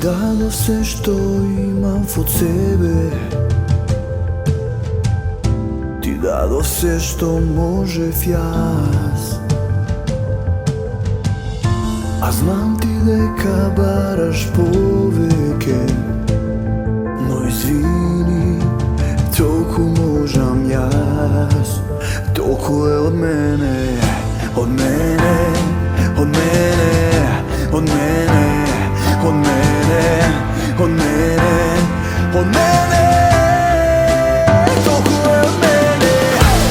dado sve što imam od sebe, ti dado sve što može fjas. A znam ti deka baraš poveke, no izvini, toliko možam jas. Toliko je od mene, od mene, od mene, od mene, od mene, od mene, od mene. Toliko je od mene.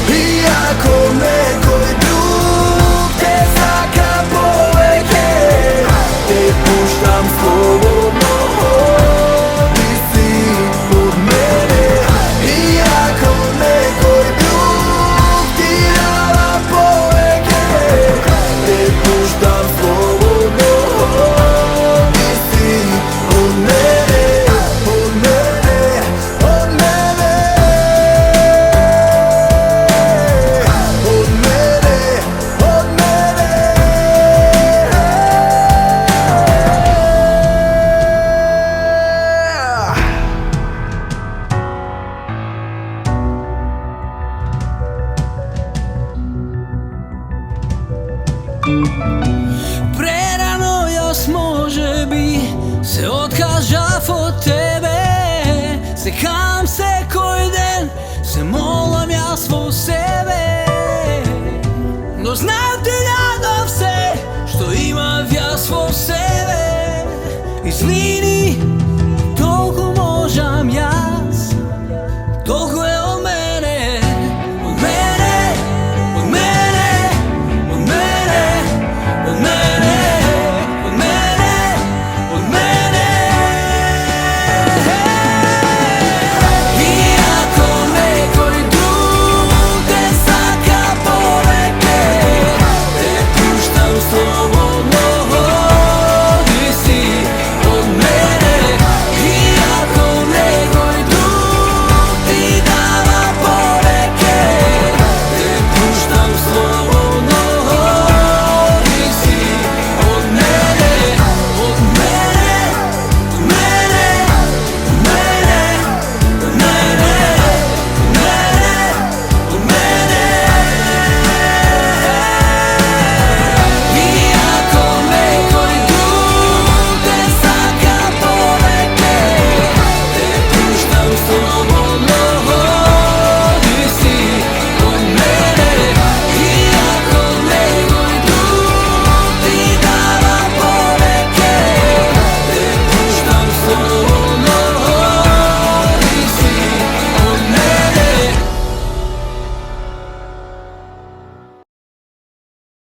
Iako nekoj drug te saka poveke, te puštam slobodno, ti si od mene. Iako nekoj drug ti dala poveke, te puštam slobodno, ti si od mene, od mene, od mene, od mene, od mene. Prerano još može bi se odkažav od tebe, se